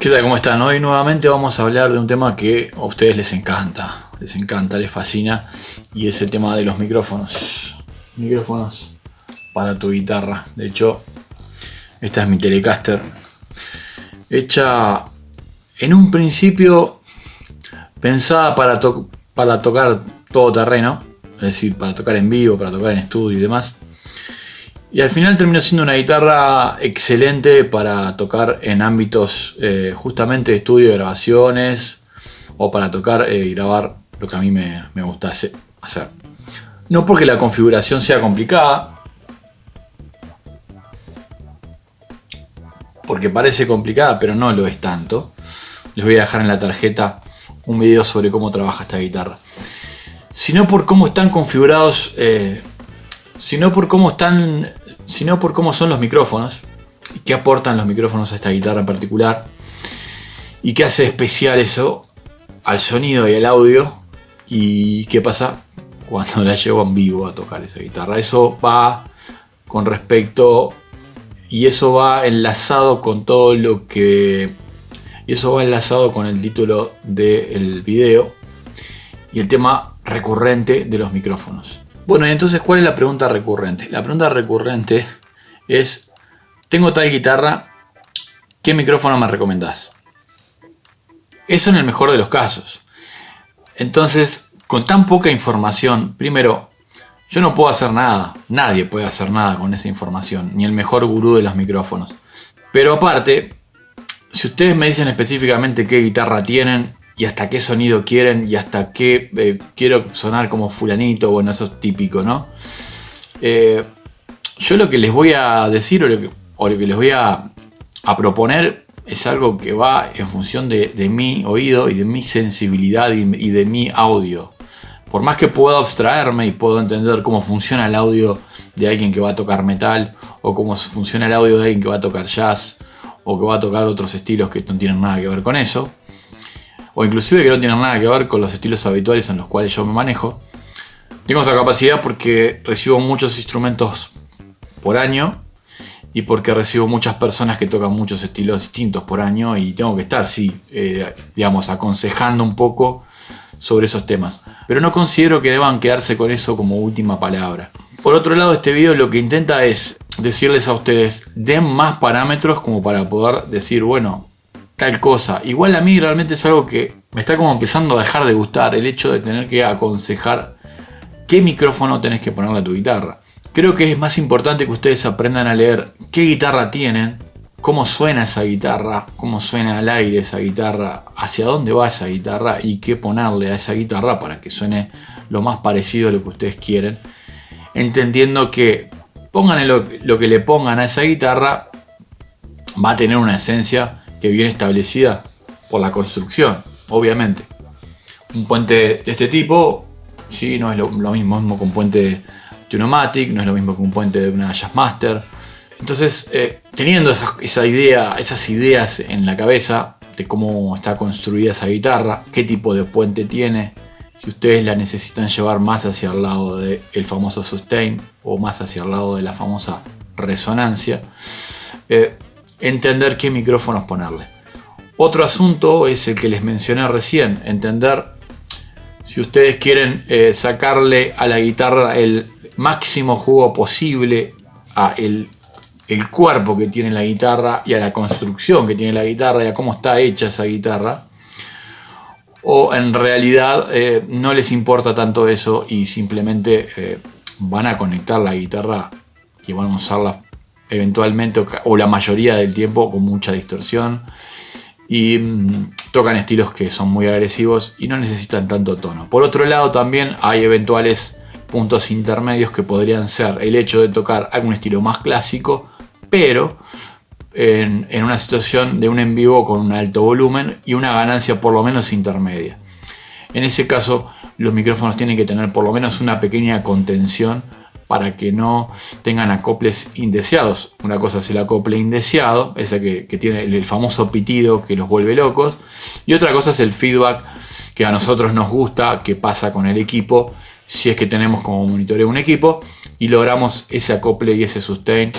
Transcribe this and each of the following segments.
¿Qué tal? ¿Cómo están? Hoy nuevamente vamos a hablar de un tema que a ustedes les encanta, les fascina, y es el tema de los micrófonos. Micrófonos para tu guitarra. De hecho, esta es mi Telecaster, hecha en un principio pensada para tocar todo terreno, es decir, para tocar en vivo, para tocar en estudio y demás. Y al final terminó siendo una guitarra excelente para tocar en ámbitos justamente de estudio, de grabaciones, o para tocar y grabar lo que a mí me gusta hacer. No porque la configuración sea complicada, porque parece complicada, pero no lo es tanto. Les voy a dejar en la tarjeta un video sobre cómo trabaja esta guitarra. Sino por cómo están configurados, sino por cómo son los micrófonos y qué aportan los micrófonos a esta guitarra en particular y qué hace especial eso al sonido y al audio y qué pasa cuando la llevo en vivo a tocar esa guitarra. Eso va con respecto y eso va enlazado con todo lo que y eso va enlazado con el título del video y el tema recurrente de los micrófonos. Bueno, y entonces, ¿cuál es la pregunta recurrente? La pregunta recurrente es: tengo tal guitarra, ¿qué micrófono me recomendás? Eso en el mejor de los casos. Entonces, con tan poca información, primero, yo no puedo hacer nada. Nadie puede hacer nada con esa información, ni el mejor gurú de los micrófonos. Pero aparte, si ustedes me dicen específicamente qué guitarra tienen, y hasta qué sonido quieren, y hasta qué quiero sonar como fulanito, bueno, eso es típico, ¿no? Yo lo que les voy a decir o lo que les voy a proponer es algo que va en función de mi oído y de mi sensibilidad y de mi audio. Por más que pueda abstraerme y puedo entender cómo funciona el audio de alguien que va a tocar metal, o cómo funciona el audio de alguien que va a tocar jazz, o que va a tocar otros estilos que no tienen nada que ver con eso, o inclusive que no tienen nada que ver con los estilos habituales en los cuales yo me manejo. Tengo esa capacidad porque recibo muchos instrumentos por año y porque recibo muchas personas que tocan muchos estilos distintos por año y tengo que estar, aconsejando un poco sobre esos temas. Pero no considero que deban quedarse con eso como última palabra. Por otro lado, este video lo que intenta es decirles a ustedes: den más parámetros como para poder decir, bueno, tal cosa. Igual a mí realmente es algo que me está como empezando a dejar de gustar, el hecho de tener que aconsejar qué micrófono tenés que ponerle a tu guitarra. Creo que es más importante que ustedes aprendan a leer qué guitarra tienen, cómo suena esa guitarra, cómo suena al aire esa guitarra, hacia dónde va esa guitarra y qué ponerle a esa guitarra para que suene lo más parecido a lo que ustedes quieren, entendiendo que pónganle lo que le pongan a esa guitarra, va a tener una esencia que viene establecida por la construcción, obviamente. Un puente de este tipo, sí, no es lo mismo que un puente de un Omatic, no es lo mismo que un puente de una Jazzmaster. Entonces, teniendo esas ideas en la cabeza de cómo está construida esa guitarra, qué tipo de puente tiene, si ustedes la necesitan llevar más hacia el lado del famoso sustain o más hacia el lado de la famosa resonancia, entender qué micrófonos ponerle. Otro asunto es el que les mencioné recién, entender si ustedes quieren sacarle a la guitarra el máximo jugo posible a el cuerpo que tiene la guitarra y a la construcción que tiene la guitarra y a cómo está hecha esa guitarra, o en realidad no les importa tanto eso y simplemente van a conectar la guitarra y van a usarla eventualmente o la mayoría del tiempo con mucha distorsión y tocan estilos que son muy agresivos y no necesitan tanto tono. Por otro lado, también hay eventuales puntos intermedios que podrían ser el hecho de tocar algún estilo más clásico, pero en una situación de un en vivo con un alto volumen y una ganancia por lo menos intermedia. En ese caso, los micrófonos tienen que tener por lo menos una pequeña contención para que no tengan acoples indeseados. Una cosa es el acople indeseado, ese que tiene el famoso pitido que los vuelve locos, y otra cosa es el feedback que a nosotros nos gusta, que pasa con el equipo, si es que tenemos como monitoreo un equipo y logramos ese acople y ese sustain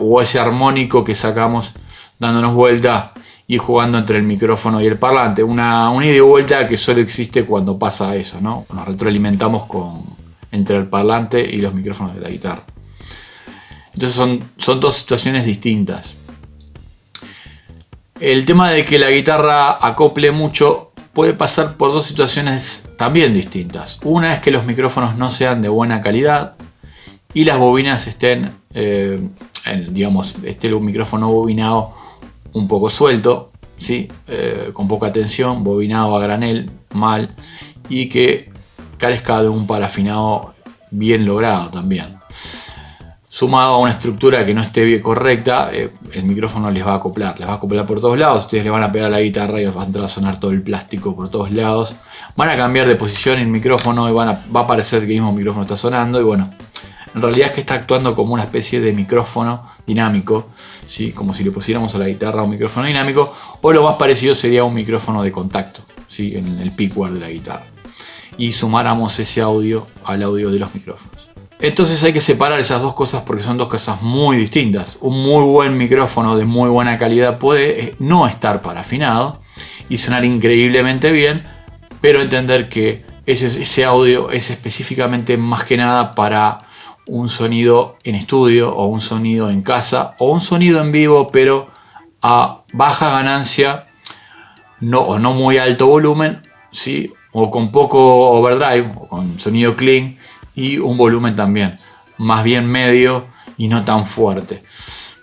o ese armónico que sacamos dándonos vuelta y jugando entre el micrófono y el parlante. Una ida y vuelta que solo existe cuando pasa eso, ¿no? Nos retroalimentamos entre el parlante y los micrófonos de la guitarra. Entonces son dos situaciones distintas. El tema de que la guitarra acople mucho puede pasar por dos situaciones también distintas. Una es que los micrófonos no sean de buena calidad y las bobinas estén, esté el micrófono bobinado un poco suelto, ¿sí? Con poca tensión, bobinado a granel, mal, y que carezca de un parafinado bien logrado también. Sumado a una estructura que no esté bien correcta, el micrófono les va a acoplar por todos lados. Ustedes le van a pegar a la guitarra y va a entrar a sonar todo el plástico por todos lados. Van a cambiar de posición el micrófono y va a parecer que el mismo micrófono está sonando. Y bueno, en realidad es que está actuando como una especie de micrófono dinámico, ¿sí? Como si le pusiéramos a la guitarra un micrófono dinámico, o lo más parecido sería un micrófono de contacto, ¿sí? En el pickguard de la guitarra. Y sumáramos ese audio al audio de los micrófonos. Entonces hay que separar esas dos cosas porque son dos cosas muy distintas. Un muy buen micrófono de muy buena calidad puede no estar parafinado y sonar increíblemente bien, pero entender que ese audio es específicamente más que nada para un sonido en estudio o un sonido en casa o un sonido en vivo, pero a baja ganancia o no muy alto volumen, ¿sí? O con poco overdrive o con sonido clean y un volumen también más bien medio y no tan fuerte.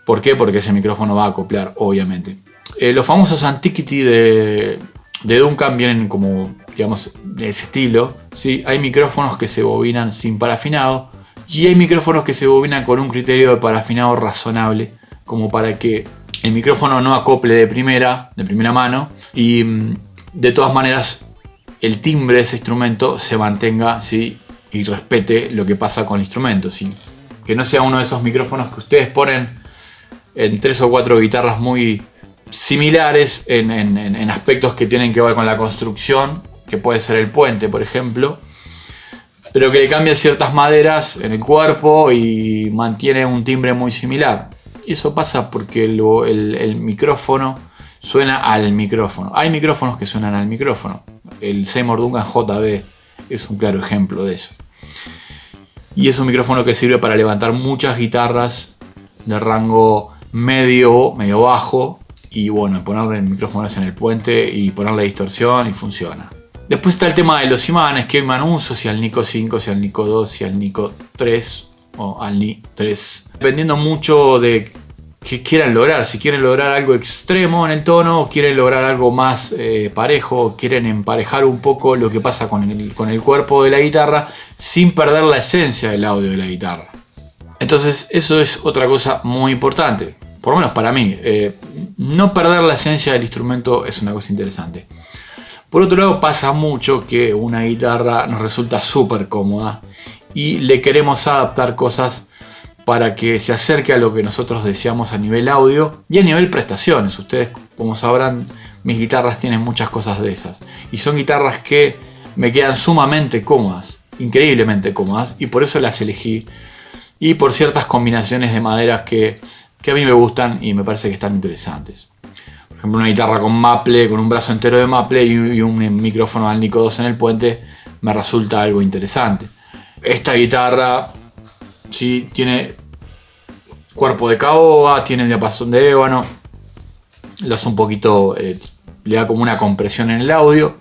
¿Por qué? Porque ese micrófono va a acoplar, obviamente. Los famosos Antiquity de Duncan vienen como, digamos, de ese estilo, ¿sí? Hay micrófonos que se bobinan sin parafinado y hay micrófonos que se bobinan con un criterio de parafinado razonable, como para que el micrófono no acople de primera mano y de todas maneras el timbre de ese instrumento se mantenga, ¿sí? Y respete lo que pasa con el instrumento, ¿sí? Que no sea uno de esos micrófonos que ustedes ponen en 3 o 4 guitarras muy similares en aspectos que tienen que ver con la construcción, que puede ser el puente, por ejemplo, pero que le cambia ciertas maderas en el cuerpo y mantiene un timbre muy similar. Y eso pasa porque el micrófono suena al micrófono. Hay micrófonos que suenan al micrófono. El Seymour Duncan JB es un claro ejemplo de eso. Y es un micrófono que sirve para levantar muchas guitarras de rango medio bajo. Y bueno, ponerle micrófonos en el puente y ponerle distorsión y funciona. Después está el tema de los imanes, qué imán uso, si al Nico 5, si al Nico 2, si al Nico 3 o al Ni 3. Dependiendo mucho de qué quieran lograr. Si quieren lograr algo extremo en el tono, o quieren lograr algo más parejo, o quieren emparejar un poco lo que pasa con el cuerpo de la guitarra sin perder la esencia del audio de la guitarra. Entonces eso es otra cosa muy importante, por lo menos para mí. No perder la esencia del instrumento es una cosa interesante. Por otro lado, pasa mucho que una guitarra nos resulta súper cómoda y le queremos adaptar cosas para que se acerque a lo que nosotros deseamos a nivel audio y a nivel prestaciones. Ustedes, como sabrán, mis guitarras tienen muchas cosas de esas. Y son guitarras que me quedan sumamente cómodas, increíblemente cómodas, y por eso las elegí. Y por ciertas combinaciones de maderas que a mí me gustan y me parece que están interesantes. Por ejemplo, una guitarra con maple, con un brazo entero de maple y un micrófono al Nico 2 en el puente, me resulta algo interesante. Esta guitarra, sí, tiene cuerpo de caoba, tiene diapasón de ébano, lo hace un poquito, le da como una compresión en el audio,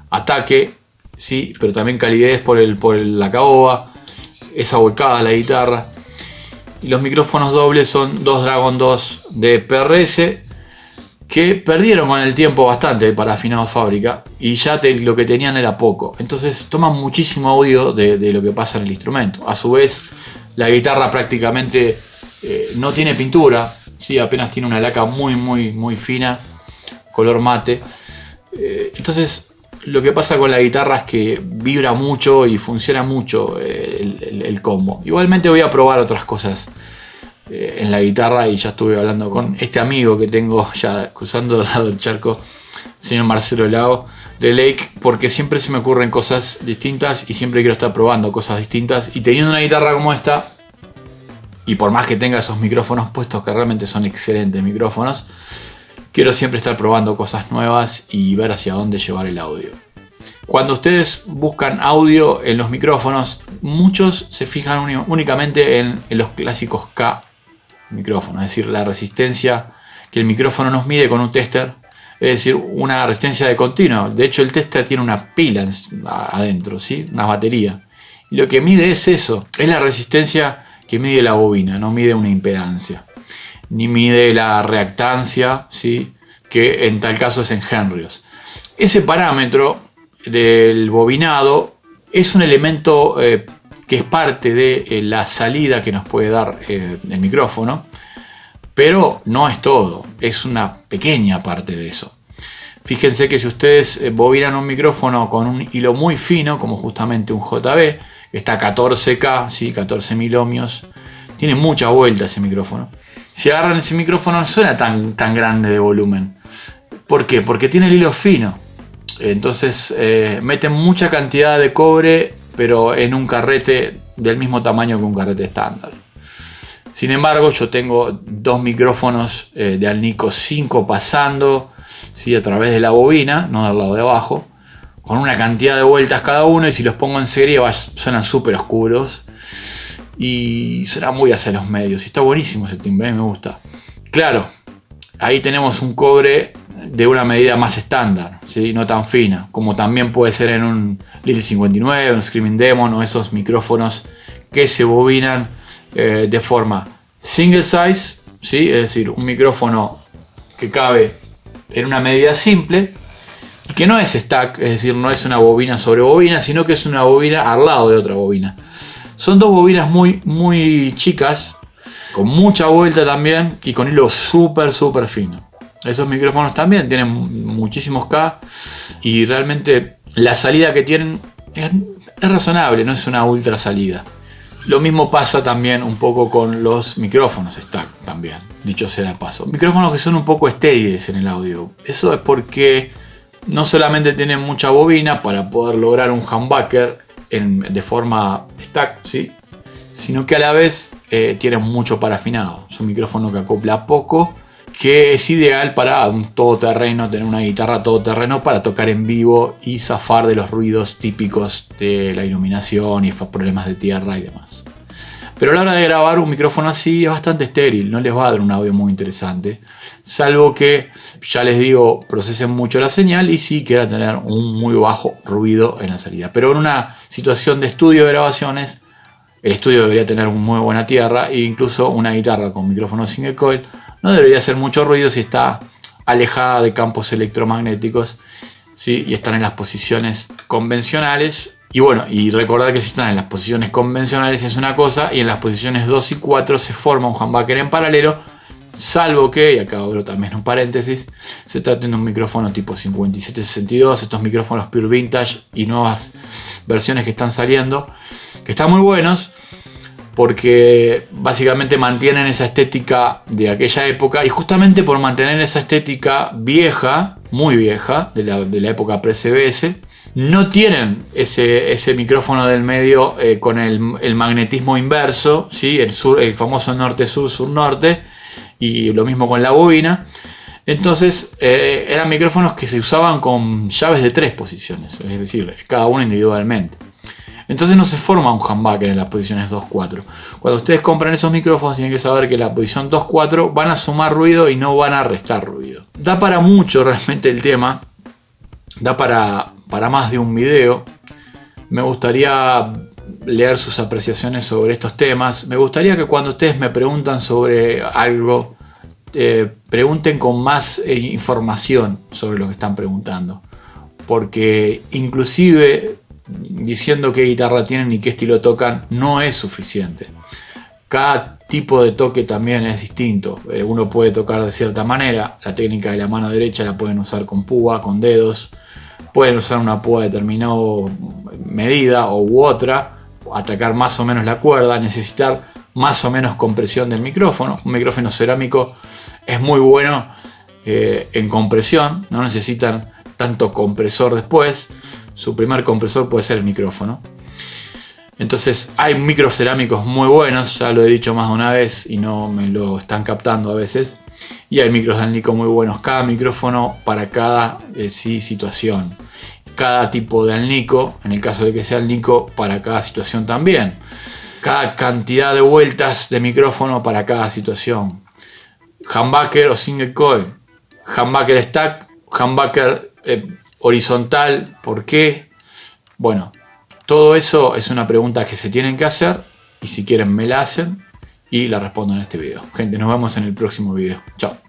ataque, sí, pero también calidez por la caoba, es ahuecada la guitarra. Y los micrófonos dobles son dos Dragon 2 de PRS que perdieron con el tiempo bastante para afinado fábrica y ya lo que tenían era poco. Entonces toman muchísimo audio de lo que pasa en el instrumento. A su vez, la guitarra prácticamente no tiene pintura, ¿sí? Apenas tiene una laca muy fina, color mate. Entonces lo que pasa con la guitarra es que vibra mucho y funciona mucho el combo. Igualmente voy a probar otras cosas en la guitarra y ya estuve hablando con este amigo que tengo ya cruzando al lado del charco, el señor Marcelo Lago de Lake, porque siempre se me ocurren cosas distintas y siempre quiero estar probando cosas distintas. Y teniendo una guitarra como esta, y por más que tenga esos micrófonos puestos, que realmente son excelentes micrófonos, quiero siempre estar probando cosas nuevas y ver hacia dónde llevar el audio. Cuando ustedes buscan audio en los micrófonos, muchos se fijan únicamente en los clásicos K micrófonos, es decir, la resistencia que el micrófono nos mide con un tester, es decir, una resistencia de continuo. De hecho, el tester tiene una pila adentro, ¿sí? Una batería. Y lo que mide es eso, es la resistencia que mide la bobina, no mide una impedancia, ni mide la reactancia, ¿sí? Que en tal caso es en henrios. Ese parámetro del bobinado es un elemento que es parte de la salida que nos puede dar el micrófono, pero no es todo, es una pequeña parte de eso. Fíjense que si ustedes bobinan un micrófono con un hilo muy fino, como justamente un JB, que está a 14K, ¿sí? 14.000 ohmios, tiene mucha vuelta ese micrófono. Si agarran ese micrófono no suena tan grande de volumen. ¿Por qué? Porque tiene el hilo fino. Entonces meten mucha cantidad de cobre, pero en un carrete del mismo tamaño que un carrete estándar. Sin embargo, yo tengo dos micrófonos de Alnico 5 pasando, ¿sí? A través de la bobina, no del lado de abajo, con una cantidad de vueltas cada uno, y si los pongo en serie suenan súper oscuros y suena muy hacia los medios. Y está buenísimo ese timbre, me gusta. Claro, ahí tenemos un cobre de una medida más estándar, ¿sí? No tan fina, como también puede ser en un Lil 59, un Screaming Demon, o esos micrófonos que se bobinan de forma single size, ¿sí? Es decir, un micrófono que cabe en una medida simple y que no es stack, es decir, no es una bobina sobre bobina, sino que es una bobina al lado de otra bobina. Son dos bobinas muy chicas, con mucha vuelta también y con hilo súper fino. Esos micrófonos también tienen muchísimos K y realmente la salida que tienen es razonable, no es una ultra salida. Lo mismo pasa también un poco con los micrófonos stack también, dicho sea de paso. Micrófonos que son un poco estériles en el audio. Eso es porque no solamente tienen mucha bobina para poder lograr un humbucker de forma stack, ¿sí? Sino que a la vez tienen mucho parafinado. Es un micrófono que acopla poco, que es ideal para un todoterreno, tener una guitarra todoterreno para tocar en vivo y zafar de los ruidos típicos de la iluminación y problemas de tierra y demás. Pero a la hora de grabar un micrófono así es bastante estéril, no les va a dar un audio muy interesante, salvo que, ya les digo, procesen mucho la señal y sí quieran tener un muy bajo ruido en la salida. Pero en una situación de estudio de grabaciones, el estudio debería tener muy buena tierra e incluso una guitarra con micrófono single coil no debería hacer mucho ruido si está alejada de campos electromagnéticos, ¿sí? Y están en las posiciones convencionales. Y bueno, y recordar que si están en las posiciones convencionales es una cosa, y en las posiciones 2 y 4 se forma un humbucker en paralelo, salvo que, y acá abro también un paréntesis, se trata de un micrófono tipo 5762, estos micrófonos Pure Vintage y nuevas versiones que están saliendo, que están muy buenos, porque básicamente mantienen esa estética de aquella época, y justamente por mantener esa estética vieja, muy vieja, de la época pre-CBS, no tienen ese micrófono del medio con el magnetismo inverso, ¿sí? El famoso norte-sur, sur-norte, y lo mismo con la bobina. Entonces eran micrófonos que se usaban con llaves de 3 posiciones, es decir, cada uno individualmente. Entonces no se forma un humbucker en las posiciones 2-4. Cuando ustedes compran esos micrófonos tienen que saber que la posición 2-4 van a sumar ruido y no van a restar ruido. Da para mucho realmente el tema. Da para más de un video. Me gustaría leer sus apreciaciones sobre estos temas. Me gustaría que cuando ustedes me preguntan sobre algo, pregunten con más información sobre lo que están preguntando. Porque inclusive diciendo qué guitarra tienen y qué estilo tocan no es suficiente. Cada tipo de toque también es distinto. Uno puede tocar de cierta manera. La técnica de la mano derecha la pueden usar con púa, con dedos. Pueden usar una púa de determinada medida u otra, atacar más o menos la cuerda, necesitar más o menos compresión del micrófono. Un micrófono cerámico es muy bueno en compresión, no necesitan tanto compresor después. Su primer compresor puede ser el micrófono. Entonces hay microcerámicos muy buenos, ya lo he dicho más de una vez y no me lo están captando a veces. Y hay micros de Alnico muy buenos. Cada micrófono para cada situación. Cada tipo de Alnico, en el caso de que sea Alnico, para cada situación también. Cada cantidad de vueltas de micrófono para cada situación. Humbucker o single coil. Humbucker stack. Humbucker horizontal. ¿Por qué? Bueno, todo eso es una pregunta que se tienen que hacer. Y si quieren me la hacen. Y la respondo en este video. Gente, nos vemos en el próximo video. Chao.